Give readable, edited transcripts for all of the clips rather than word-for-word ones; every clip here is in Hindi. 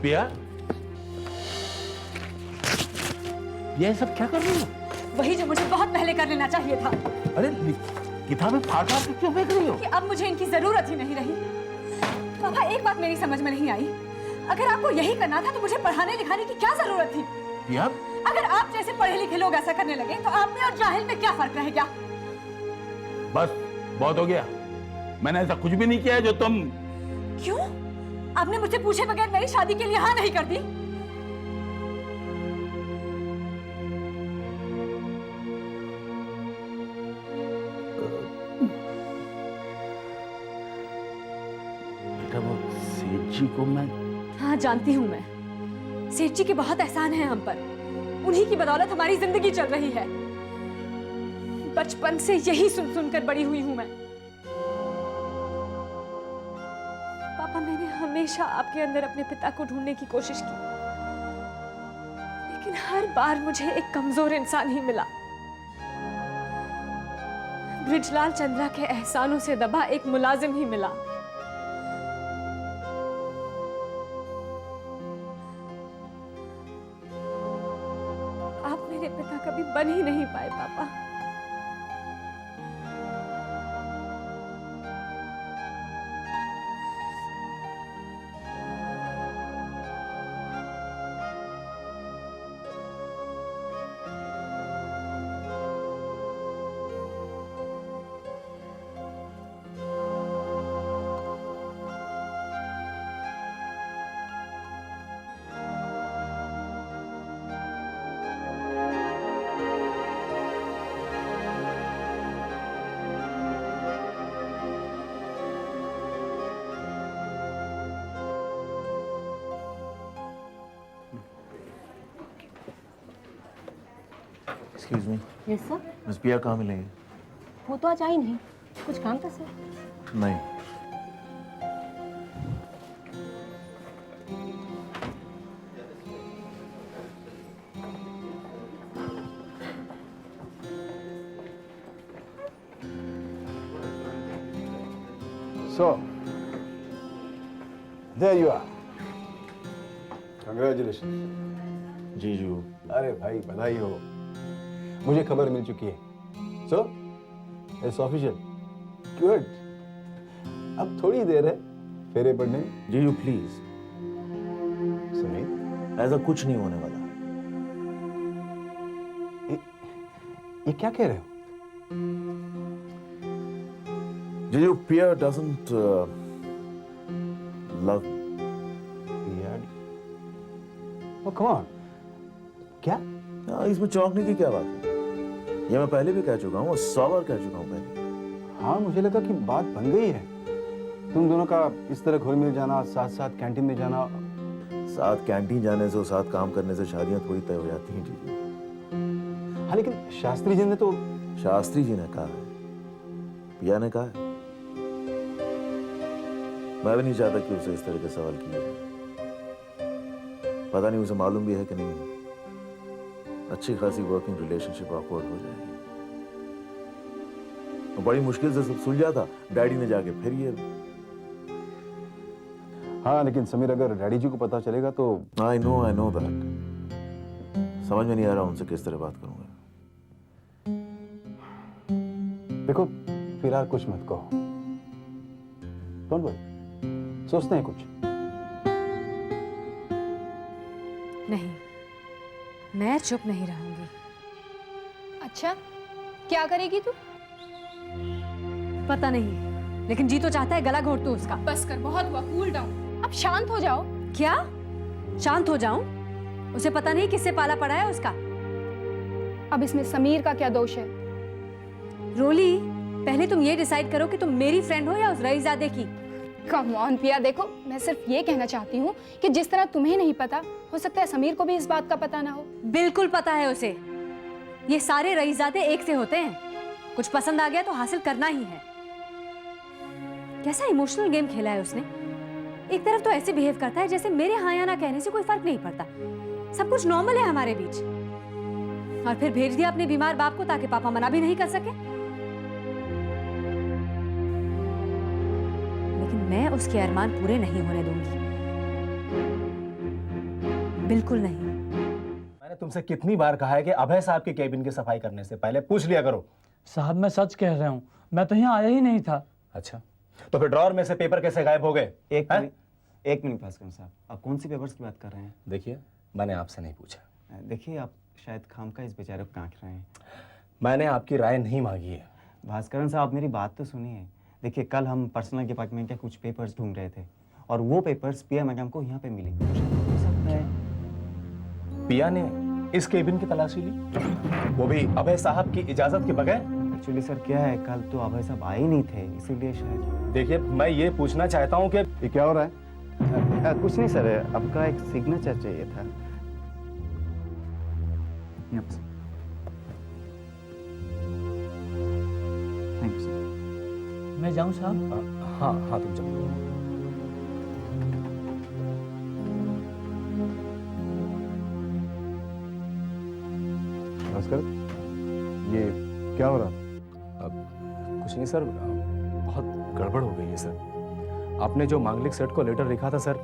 पिया, ये सब क्या कर रही हो? वही जो मुझे बहुत पहले कर लेना चाहिए था। अरे किताबें फाड़ फाड़ के क्यों फेंक रही हो? कि अब मुझे इनकी जरूरत ही नहीं रही। पापा, एक बात मेरी समझ में नहीं आई, अगर आपको यही करना था तो मुझे पढ़ाने लिखाने की क्या जरूरत थी? पिया, अगर आप जैसे पढ़े लिखे लोग ऐसा करने लगे तो आप में और जाहिल में क्या फर्क रह गया? बस बहुत हो गया। मैंने ऐसा कुछ भी नहीं किया है जो तुम। क्यों? आपने मुझसे पूछे बगैर मेरी शादी के लिए हाँ नहीं कर दी? बेटा, वो सेठ जी को मैं। हाँ, जानती हूँ मैं। सेठ जी के बहुत एहसान है हम पर। उन्हीं की बदौलत हमारी जिंदगी चल रही है। बचपन से यही सुन सुनकर बड़ी हुई हूं मैं। पापा, मैंने हमेशा आपके अंदर अपने पिता को ढूंढने की कोशिश की, लेकिन हर बार मुझे एक कमजोर इंसान ही मिला। ब्रिजलाल चंद्रा के एहसानों से दबा एक मुलाजिम ही मिला। आप मेरे पिता कभी बन ही नहीं पाए पापा। Excuse me, yes sir. Miss पिया कहाँ मिलेंगे? वो तो आज आई नहीं, कुछ काम था सर? नहीं। So, there you are. Congratulations. जीजू। अरे भाई, बधाई हो। मुझे खबर मिल चुकी है। So, it's official. Good. अब थोड़ी देर है फेरे पड़ने में। जीजू प्लीज। समीर, ऐसा कुछ नहीं होने वाला। ये क्या कह रहे हो? जीजू, पिया doesn't love me. यार, oh come on. क्या? हाँ, इसमें चौंकने की क्या बात है? ये मैं पहले भी कह चुका हूँ, 100 बार कह चुका हूँ पहले। हाँ, मुझे लगा कि बात बन गई है। तुम दोनों का इस तरह घुल मिल जाना, साथ साथ कैंटीन में जाना। साथ कैंटीन जाने से और साथ काम करने से शादियां थोड़ी तय हो जाती हैं जीजू। हाँ, लेकिन शास्त्री जी ने तो। शास्त्री जी ने कहा है, पिया ने कहा है। मैं भी नहीं चाहता कि उसे इस तरह के सवाल किए जाए। पता नहीं उसे मालूम भी है कि नहीं, अच्छी खासी वर्किंग रिलेशनशिप ऑकवर्ड हो जाएगी। तो बड़ी मुश्किल से सब सुलझा था, डैडी ने जाके फिर ये। हाँ, लेकिन समीर, अगर डैडी जी को पता चलेगा तो। I know that. समझ में नहीं आ रहा उनसे किस तरह बात करूंगा। देखो, फिलहाल कुछ मत कहो। डोंट वरी, सोचते हैं कुछ। नहीं, मैं चुप नहीं रहूंगी। अच्छा, क्या करेगी तू? पता नहीं, लेकिन जी तो चाहता है गला घोट दूं उसका। बस कर, बहुत हुआ, कूल डाउन। अब शांत हो जाओ। क्या शांत हो जाऊं? उसे पता नहीं किससे पाला पड़ा है उसका। अब इसमें समीर का क्या दोष है? रोली, पहले तुम ये डिसाइड करो कि तुम मेरी फ्रेंड हो या उस रईजादे की। कम ऑन पिया, देखो मैं सिर्फ ये कहना चाहती हूँ कि जिस तरह तुम्हें नहीं पता, हो सकता है समीर को भी इस बात का पता ना हो। बिल्कुल पता है उसे। ये सारे रईजादे एक से होते हैं, कुछ पसंद आ गया तो हासिल करना ही है। कैसा इमोशनल गेम खेला है उसने। एक तरफ तो ऐसे बिहेव करता है जैसे मेरे हाँ या ना कहने से कोई फर्क नहीं पड़ता, सब कुछ नॉर्मल है हमारे बीच, और फिर भेज दिया अपने बीमार बाप को ताकि पापा मना भी नहीं कर सके। लेकिन मैं उसके अरमान पूरे नहीं होने दूंगी। बिल्कुल नहीं। मैंने तुमसे कितनी बार कहा है कि अभय साहब के केबिन की सफाई करने से पहले पूछ लिया करो। साहब मैं सच कह रहा हूँ, मैं तो यहाँ आया ही नहीं था। अच्छा, तो फिर ड्रॉअर में से पेपर कैसे गायब हो गए? एक मिनट भास्कर साहब, आप कौन सी पेपर्स की बात कर रहे हैं? देखिए, मैंने आपसे नहीं पूछा। देखिए, आप शायद खामखा इस बेचारे को कांख रहे हैं। मैंने आपकी राय नहीं मांगी है। भास्करन साहब, मेरी बात तो सुनिए। देखिए, कल हम पर्सनल डिपार्टमेंट के कुछ पेपर्स ढूंढ रहे थे और वो पेपर्स पिया मैडम को यहाँ पे मिले। हो सकता है पिया ने इस केबिन की तलाशी ली, वो भी अभय साहब की इजाजत के बगैर। एक्चुअली सर क्या है, कल तो अभय साहब आए नहीं थे, इसीलिए शायद। देखिए, मैं ये पूछना चाहता हूँ कि ये क्या हो रहा है? कुछ नहीं सर, आपका एक सिग्नेचर चाहिए था। Thank you sir. मैं जाऊँ साहब? हाँ हाँ, तुम चलो। भास्कर, ये क्या हो रहा? कुछ नहीं सर, बहुत गड़बड़ हो गई है सर। आपने जो मांगलिक सेठ को लेटर लिखा था सर,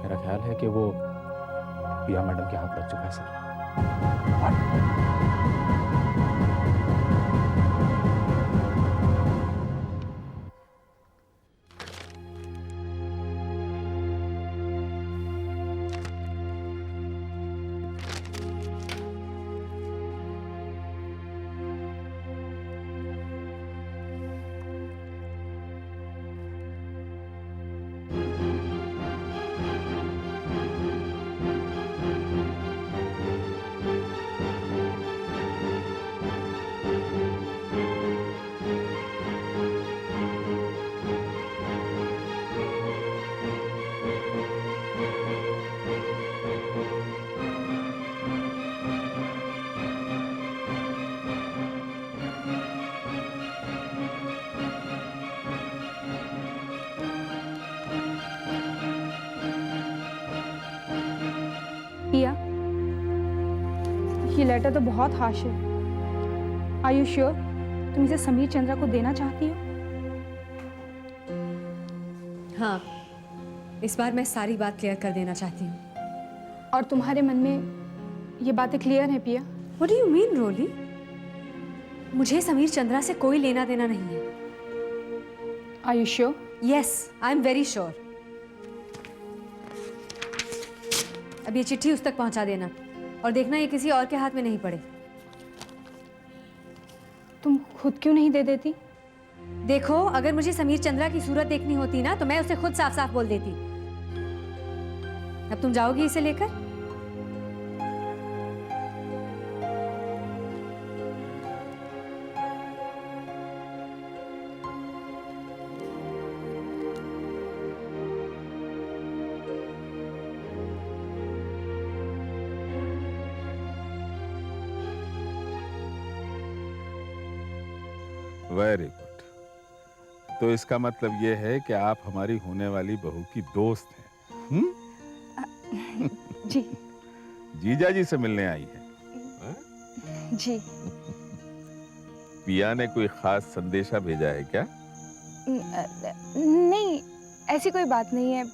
मेरा ख्याल है कि वो पिया मैडम के हाथ लग चुका है सर। पिया, ये लेटर तो बहुत हार्श है। आर यू श्योर तुम इसे समीर चंद्रा को देना चाहती हो? हाँ, इस बार मैं सारी बात क्लियर कर देना चाहती हूँ। और तुम्हारे मन में ये बातें क्लियर हैं पिया? What do you mean, रोली? मुझे समीर चंद्रा से कोई लेना देना नहीं है। Are you sure? Yes, I am very sure. अब ये चिट्ठी उस तक पहुंचा देना और देखना ये किसी और के हाथ में नहीं पड़े। तुम खुद क्यों नहीं दे देती? देखो, अगर मुझे समीर चंद्रा की सूरत देखनी होती ना तो मैं उसे खुद साफ साफ बोल देती। अब तुम जाओगी इसे लेकर? Very good. तो इसका मतलब ये है कि आप हमारी होने वाली बहू की दोस्त हैं। जी। जीजा जी से मिलने आई हैं? जी। पिया ने कोई खास संदेशा भेजा है क्या? नहीं, ऐसी कोई बात नहीं है,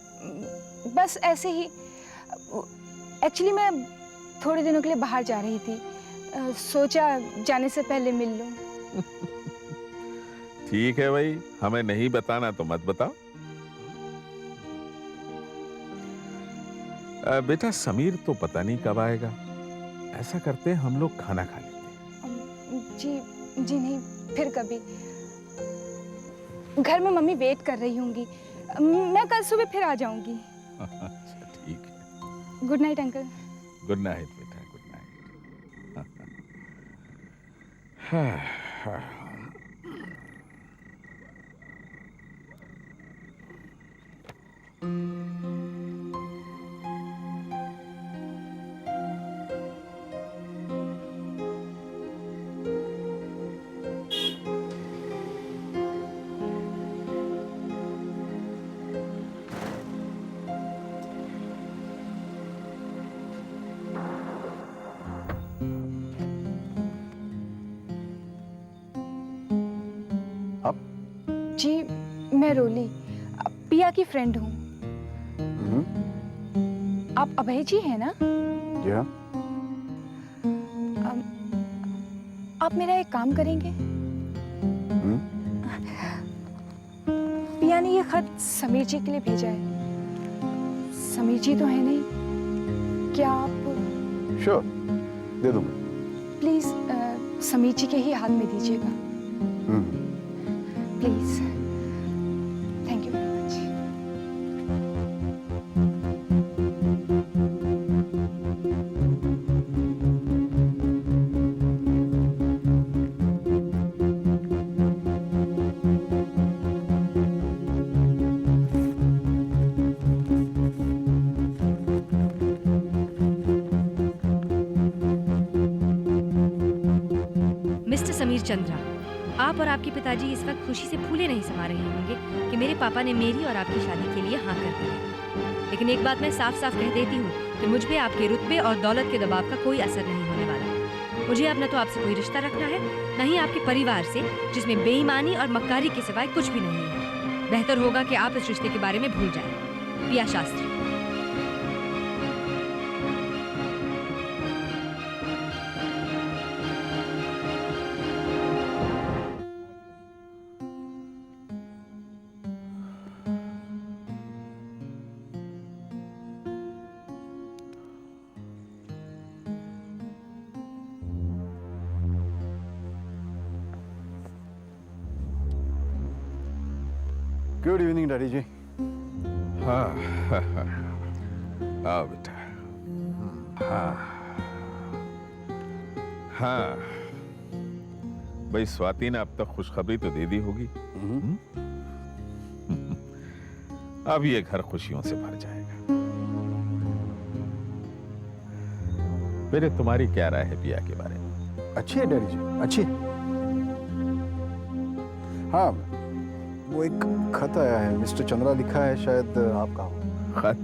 बस ऐसे ही। एक्चुअली मैं थोड़े दिनों के लिए बाहर जा रही थी, सोचा जाने से पहले मिल लूं। ठीक है भाई, हमें नहीं बताना तो मत बताओ। बेटा, समीर तो पता नहीं कब आएगा। ऐसा करते हैं, हम लोग खाना खा लेते हैं। जी नहीं, फिर कभी। घर में मम्मी वेट कर रही होंगी, मैं कल सुबह फिर आ जाऊंगी। अच्छा, ठीक है। Good night uncle. Good night बेटा, गुड नाइट। जी, मैं रोली, पिया की फ्रेंड हूँ। आप अभय जी हैं ना? जी हाँ। आप मेरा एक काम करेंगे? हम्म? पिया ने ये खत समीर जी के लिए भेजा है। समीर जी तो है नहीं, क्या आप श्योर, दे दूंगा। प्लीज समीर जी के ही हाथ में दीजिएगा, please. Thank you very much. Mister Sameer Chandra, आप और आपके पिताजी इस वक्त खुशी से फूले नहीं समा रहे होंगे कि मेरे पापा ने मेरी और आपकी शादी के लिए हाँ कर दी है। लेकिन एक बात मैं साफ साफ कह देती हूँ कि मुझ पे आपके रुतबे और दौलत के दबाव का कोई असर नहीं होने वाला। मुझे अब न तो आपसे कोई रिश्ता रखना है, न ही आपके परिवार से, जिसमें बेईमानी और मक्कारी के सिवाय कुछ भी नहीं है। बेहतर होगा कि आप इस रिश्ते के बारे में भूल जाएं। पिया शास्त्री। गुड इवनिंग डैडी जी। हाँ आओ बेटा। हाँ हाँ भाई, स्वाति ने अब तक खुशखबरी तो दे दी होगी। अब ये घर खुशियों से भर जाएगा। मेरे तुम्हारी क्या राय है पिया के बारे में? अच्छी है डैडी जी, अच्छी। हाँ, वो एक खत आया है, मिस्टर चंद्रा लिखा है, शायद आपका हो। खत?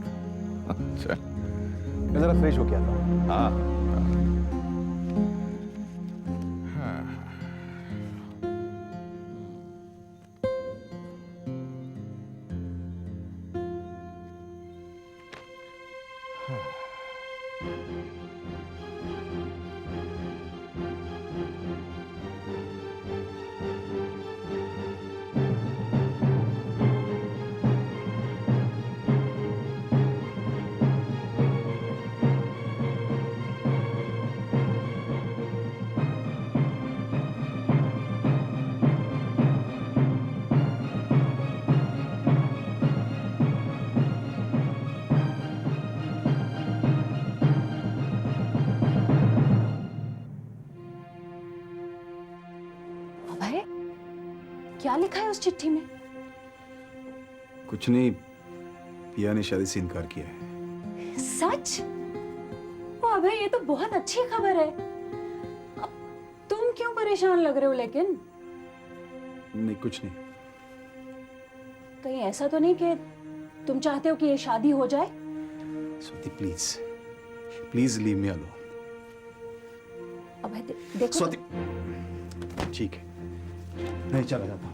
अच्छा। मैं जरा फ्रेश हो गया था। हाँ अभय, क्या लिखा है उस चिट्ठी में? कुछ नहीं, पिया ने शादी से इनकार किया है। सच? ओ अभय, ये तो बहुत अच्छी खबर है। अब तुम क्यों परेशान लग रहे हो लेकिन? नहीं, कुछ नहीं। कहीं ऐसा तो नहीं कि तुम चाहते हो कि ये शादी हो जाए? Swati please, please leave me alone. Abhay देखो स्वाति, ठीक है, नहीं चला जाता।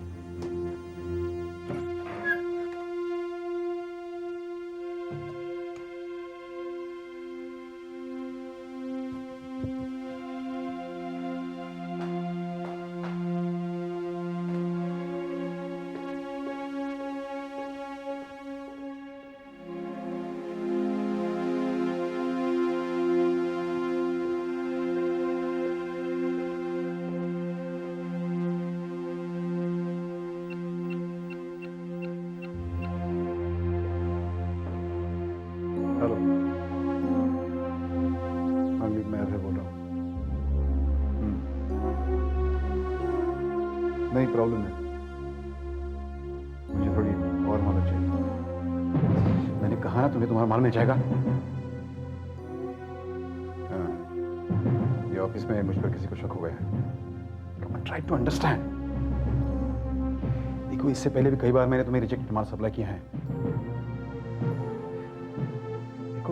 हेलो, मैं अभय बोल रहा हूँ। नहीं, प्रॉब्लम है, मुझे थोड़ी और मदद चाहिए। मैंने कहा ना तुम्हें, तुम्हारा मालूम नहीं जाएगा। हाँ, ये ऑफिस में मुझ पर किसी को शक हो गया है। Try to understand. देखो, इससे पहले भी कई बार मैंने तुम्हें रिजेक्ट माल सप्लाई किया है।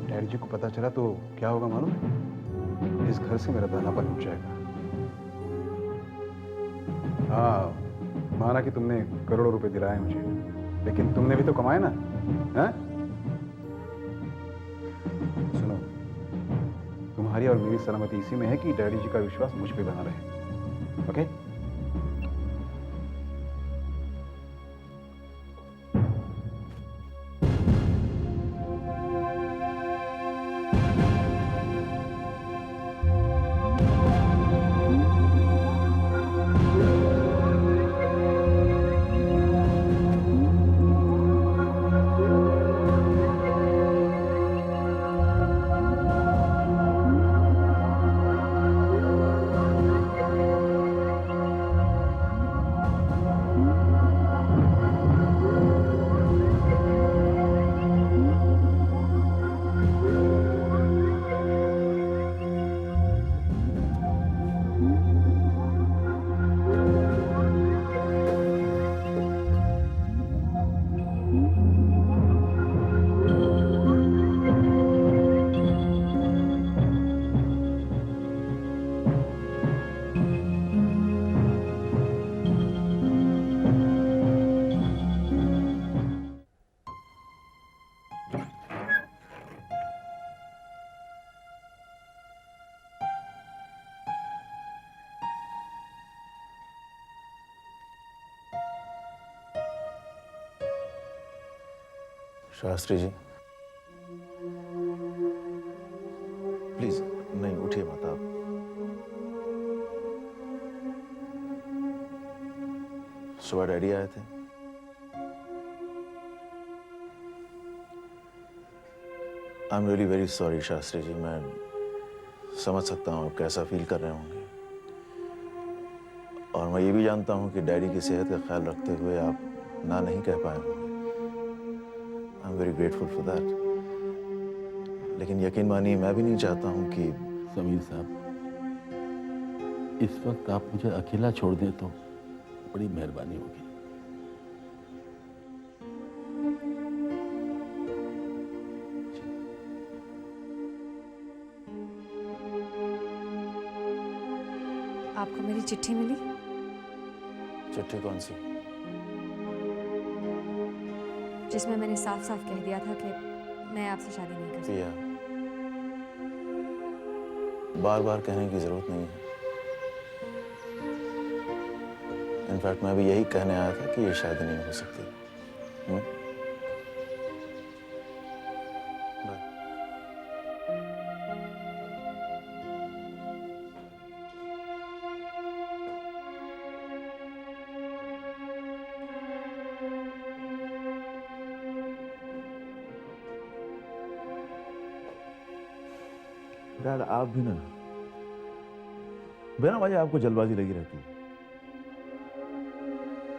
डैडी जी को पता चला तो क्या होगा मालूम? इस घर से मेरा दानापन उठ जाएगा। हाँ, माना कि तुमने करोड़ों रुपए दिलाए मुझे, लेकिन तुमने भी तो कमाए ना? हैं? सुनो, तुम्हारी और मेरी सलामती इसी में है कि डैडी जी का विश्वास मुझ पे बना रहे। ओके? शास्त्री जी, प्लीज नहीं उठिए मत आप। सुबह डैडी आए थे। I am really very sorry Shastri ji, मैं समझ सकता हूँ आप कैसा फील कर रहे होंगे, और मैं ये भी जानता हूँ कि डैडी की सेहत का ख्याल रखते हुए आप ना नहीं कह पाए होंगे। I am very grateful for that. लेकिन यकीन मानिए मैं भी नहीं चाहता हूँ कि समीर साहब, इस वक्त आप मुझे अकेला छोड़ दें तो बड़ी मेहरबानी होगी। आपको मेरी चिट्ठी मिली? चिट्ठी कौन सी? जिसमें मैंने साफ साफ कह दिया था कि मैं आपसे शादी नहीं कर सकती। पिया, बार बार कहने की जरूरत नहीं है। इनफैक्ट मैं भी यही कहने आया था कि ये शादी नहीं हो सकती। बाय। डैड, आप भी ना बिना वजह आपको जल्दबाजी लगी रहती है।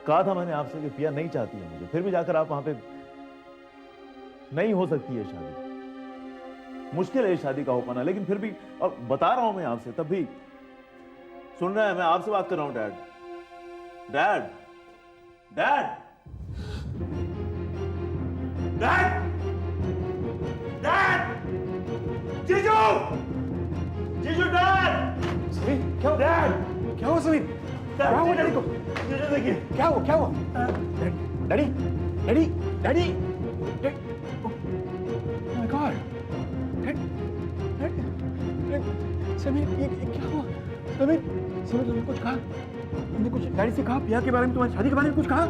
कहा था मैंने आपसे कि पिया नहीं चाहती है मुझे, फिर भी जाकर आप वहां पे नहीं हो सकती है शादी, मुश्किल है शादी का हो पाना। लेकिन फिर भी, और बता रहा हूं मैं आपसे, तब भी सुन रहे हैं, मैं आपसे बात कर रहा हूं dad. Dad, dad, dad, dad, जीजू, जीजू, डैड, समीर, क्या हुआ? डैड, क्या हुआ समीर? क्या हुआ डैडी को? जीजू देखिए। क्या हुआ? क्या हुआ? Daddy, daddy, daddy, oh my God! Sameer, ये क्या हुआ? समीर, तुमने कुछ कहा? तुमने कुछ डैडी से कहा? पिया के बारे में, तुम्हारी शादी के बारे में कुछ कहा?